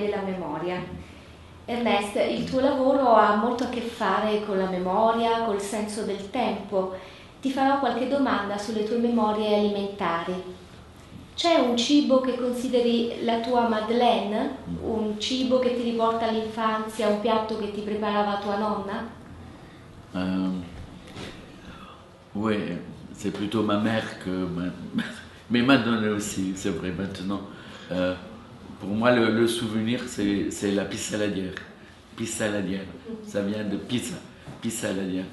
della memoria. Ernest, il tuo lavoro ha molto a che fare con la memoria, col senso del tempo. Ti farò qualche domanda sulle tue memorie alimentari. C'è un cibo che consideri la tua Madeleine? Un cibo che ti riporta all'infanzia, un piatto che ti preparava tua nonna? Oui, c'est plutôt ma mère mais Madeleine aussi, c'est vrai maintenant. Pour moi, le souvenir, c'est la pissaladière. Pissaladière, ça vient de pizza. Pissaladière.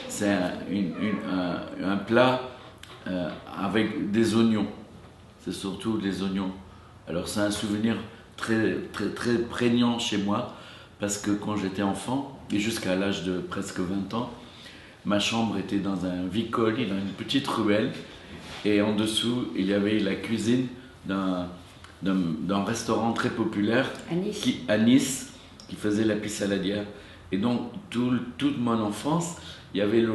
C'est un plat avec des oignons. C'est surtout des oignons. Alors c'est un souvenir très, très, très prégnant chez moi, parce que quand j'étais enfant, et jusqu'à l'âge de presque 20 ans, ma chambre était dans un vicoli, dans une petite ruelle, et en dessous, il y avait la cuisine d'un restaurant très populaire à Nice, qui faisait la pissaladière. Et donc, toute mon enfance, il y avait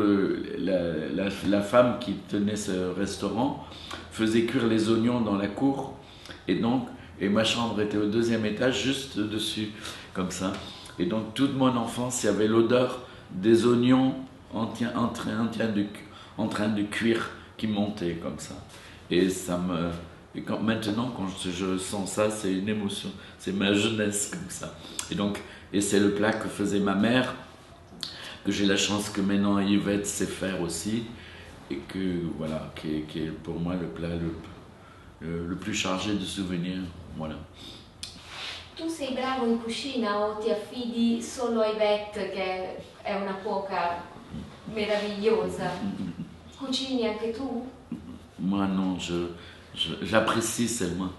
la femme qui tenait ce restaurant, faisait cuire les oignons dans la cour, et ma chambre était au 2e étage, juste dessus, comme ça. Et donc, toute mon enfance, il y avait l'odeur des oignons en train de cuire, qui montait comme ça. Et maintenant, quand je sens ça, c'est une émotion, c'est ma jeunesse comme ça. Et c'est le plat que faisait ma mère, que j'ai la chance que maintenant Yvette sait faire aussi, et que voilà, qui est pour moi le plat le plus chargé de souvenirs. Voilà. Tu sei bravo in cucina o ti affidi solo a Yvette, che è una cuoca meravigliosa? Cucini anche tu? Moi non, j'apprécie seulement.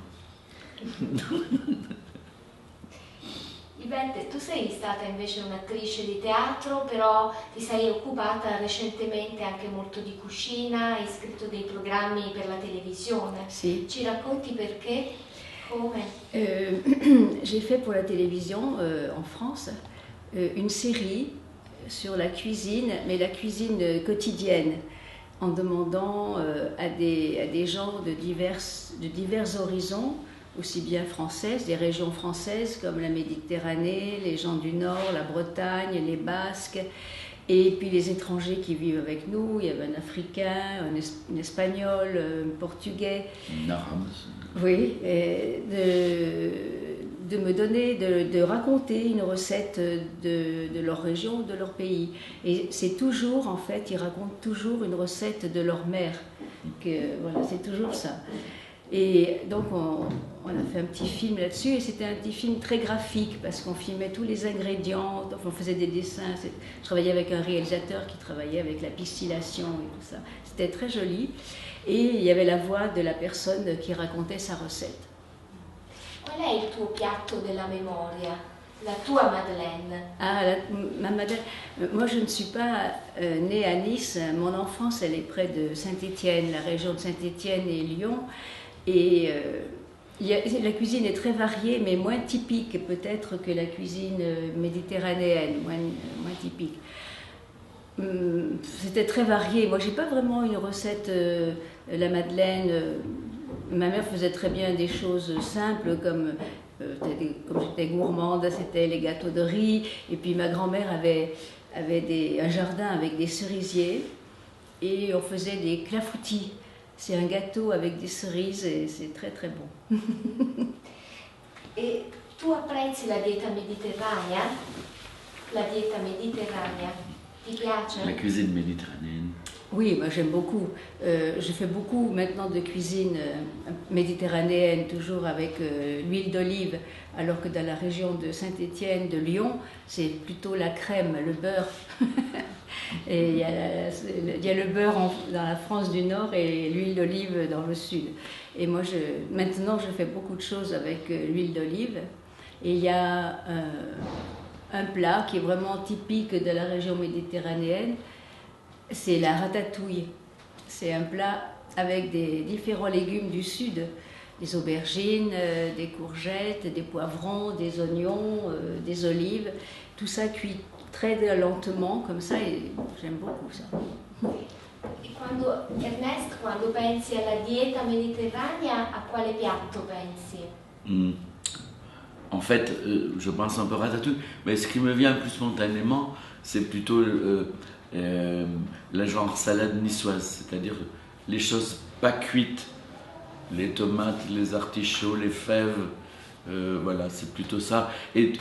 Yvette, tu sei stata invece un'attrice di teatro, però ti sei occupata recentemente anche molto di cucina, hai scritto dei programmi per la televisione. Sì. Ci racconti perché? Come? J'ai fait pour la télévision en France une série sur la cuisine, mais la cuisine quotidienne, en demandant à des gens de divers horizons, aussi bien françaises, des régions françaises comme la Méditerranée, les gens du Nord, la Bretagne, les Basques, et puis les étrangers qui vivent avec nous. Il y avait un Africain, un Espagnol, un Portugais. Un Arabe. Oui, et de me donner, de raconter une recette de leur région, de leur pays. Et c'est toujours, en fait, ils racontent toujours une recette de leur mère. Voilà, c'est toujours ça. Et donc on a fait un petit film là-dessus, et c'était un petit film très graphique parce qu'on filmait tous les ingrédients, on faisait des dessins. Je travaillais avec un réalisateur qui travaillait avec la pistillation et tout ça. C'était très joli, et il y avait la voix de la personne qui racontait sa recette. Qual è il tuo piatto della memoria? La tua Madeleine? Ma Madeleine. Moi, je ne suis pas née à Nice. Mon enfance, elle est près de Saint-Étienne, la région de Saint-Étienne et Lyon. Et la cuisine est très variée, mais moins typique peut-être que la cuisine méditerranéenne, moins typique. C'était très varié. Moi, j'ai pas vraiment une recette, la Madeleine. Ma mère faisait très bien des choses simples, comme j'étais gourmande, c'était les gâteaux de riz. Et puis ma grand-mère avait un jardin avec des cerisiers, et on faisait des clafoutis. C'est un gâteau avec des cerises, et c'est très très bon. Et tu apprezzi la dieta mediterranea? La dieta mediterranea, ti piace? La cuisine méditerranéenne. Oui, moi j'aime beaucoup. Je fais beaucoup maintenant de cuisine méditerranéenne, toujours avec l'huile d'olive, alors que dans la région de Saint-Étienne, de Lyon, c'est plutôt la crème, le beurre. Et il y a le beurre dans la France du Nord et l'huile d'olive dans le Sud. Et moi, maintenant, je fais beaucoup de choses avec l'huile d'olive. Et il y a un plat qui est vraiment typique de la région méditerranéenne, c'est la ratatouille. C'est un plat avec des différents légumes du Sud, des aubergines, des courgettes, des poivrons, des oignons, des olives. Tout ça cuit très lentement, comme ça, et j'aime beaucoup ça. Ernest, quando pensi alla dieta mediterranea, a quale piatto pensi? en fait, je pense un peu ratatouille, mais ce qui me vient plus spontanément, c'est plutôt la genre salade niçoise, c'est-à-dire les choses pas cuites, les tomates, les artichauts, les fèves, voilà, c'est plutôt ça. Et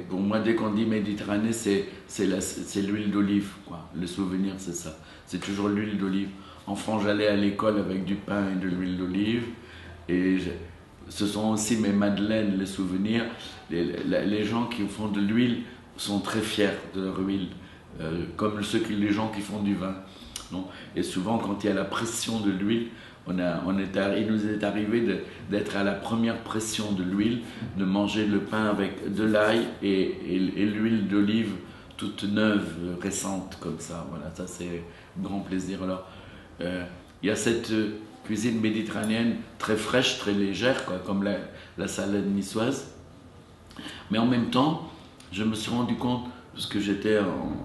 pour moi, dès qu'on dit Méditerranée, c'est l'huile d'olive, quoi. Le souvenir, c'est ça. C'est toujours l'huile d'olive. Enfant, j'allais à l'école avec du pain et de l'huile d'olive. Et ce sont aussi mes madeleines, les souvenirs. Les gens qui font de l'huile sont très fiers de leur huile, comme les gens qui font du vin. Non. Et souvent, quand il y a la pression de l'huile, il nous est arrivé d'être à la première pression de l'huile, de manger le pain avec de l'ail et l'huile d'olive toute neuve, récente, comme ça. Voilà, ça c'est un grand plaisir. Alors, il y a cette cuisine méditerranéenne très fraîche, très légère, quoi, comme la salade niçoise. Mais en même temps, je me suis rendu compte, parce que j'étais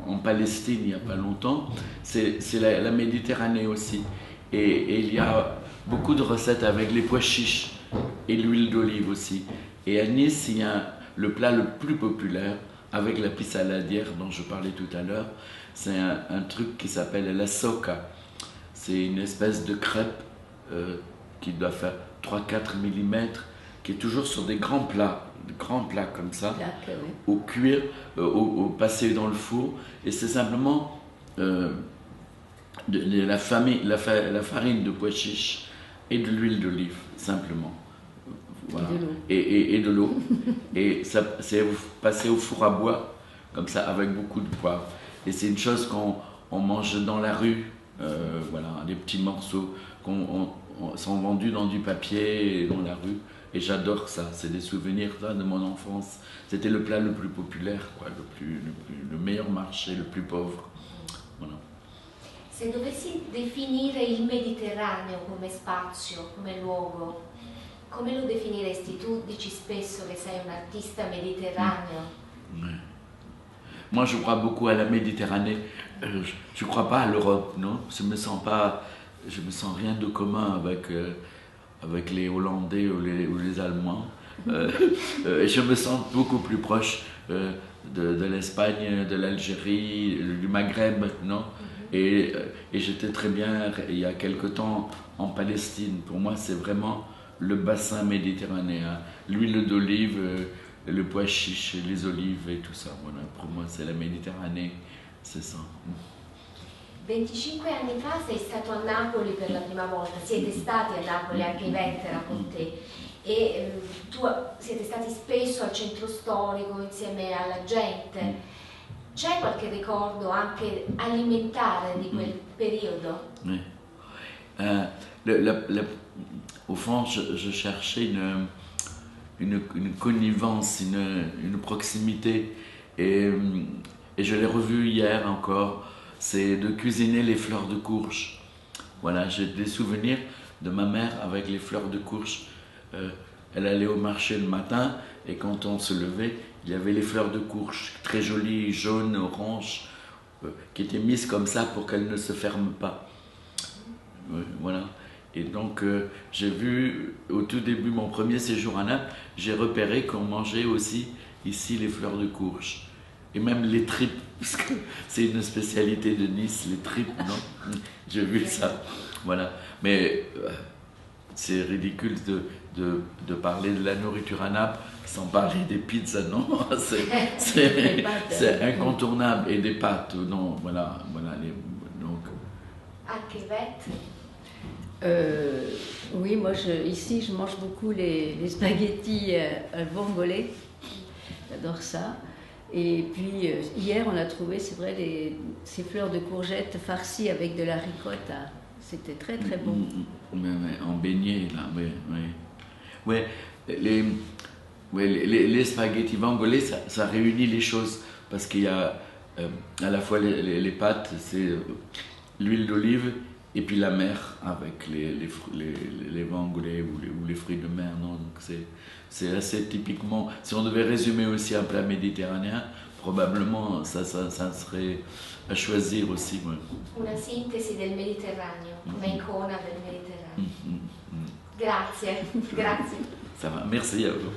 en Palestine il n'y a pas longtemps, c'est la Méditerranée aussi. Et il y a beaucoup de recettes avec les pois chiches et l'huile d'olive aussi. Et à Nice, il y a le plat le plus populaire avec la pissaladière dont je parlais tout à l'heure. C'est un truc qui s'appelle la soca. C'est une espèce de crêpe qui doit faire 3-4 mm, qui est toujours sur des grands plats comme ça, au cuir, passé dans le four. Et c'est simplement la farine de pois chiches et de l'huile d'olive, simplement. Voilà. Et de l'eau. Et ça, c'est passé au four à bois, comme ça, avec beaucoup de poivre. Et c'est une chose qu'on mange dans la rue, voilà, des petits morceaux sont vendus dans du papier et dans la rue. Et j'adore ça, c'est des souvenirs là, de mon enfance. C'était le plat le plus populaire, quoi, le meilleur marché, le plus pauvre. Voilà. Se dovessi definire il Mediterraneo come spazio, come luogo, come lo definiresti? Tu dici spesso che sei un artista mediterraneo. Ouais. Moi, je crois beaucoup à la Méditerranée. Je ne crois pas à l'Europe, non. Je me sens rien de commun avec les Hollandais ou les Allemands. Je me sens beaucoup plus proche de l'Espagne, de l'Algérie, du Maghreb, non. Et j'étais très bien il y a quelque temps en Palestine. Pour moi, c'est vraiment le bassin méditerranéen. L'huile d'olive, le pois chiche, les olives et tout ça. Voilà, pour moi, c'est la Méditerranée, c'est ça. 25 anni fa sei stato a Napoli per la prima volta, siete stati a Napoli, anche Yvette era con te, e tu siete stati spesso al centro storico insieme alla gente. C'è qualche ricordo anche alimentare di quel periodo? Oui. Au fond, je cherchais une connivence, une proximité, et je l'ai revu hier encore. C'est de cuisiner les fleurs de courge. Voilà, j'ai des souvenirs de ma mère avec les fleurs de courge. Elle allait au marché le matin et quand on se levait, il y avait les fleurs de courge, très jolies, jaunes, oranges, qui étaient mises comme ça pour qu'elles ne se ferment pas. Voilà. Et donc, j'ai vu, au tout début, mon premier séjour à Naples, j'ai repéré qu'on mangeait aussi ici les fleurs de courge. Et même les tripes, parce que c'est une spécialité de Nice, les tripes, non? J'ai vu ça, voilà. Mais c'est ridicule de parler de la nourriture à Naples sans parler des pizzas, non? C'est incontournable. Et des pâtes, non, voilà. Donc. Anche Yvette? Oui, moi ici je mange beaucoup les spaghettis al vongole, j'adore ça. Et puis hier on a trouvé, c'est vrai, ces fleurs de courgettes farcies avec de la ricotta. C'était très très bon. En beignet, là, oui. Les spaghettis vongole, ça réunit les choses, parce qu'il y a à la fois les pâtes, c'est l'huile d'olive, et puis la mer avec les vongole ou les fruits de mer. Non? Donc c'est assez typiquement, si on devait résumer aussi un plat méditerranéen, probablement ça serait à choisir aussi. Ouais. Una sintesi del Mediterraneo, un'icona del Mediterraneo. Grazie, grazie. Ça va, merci à vous.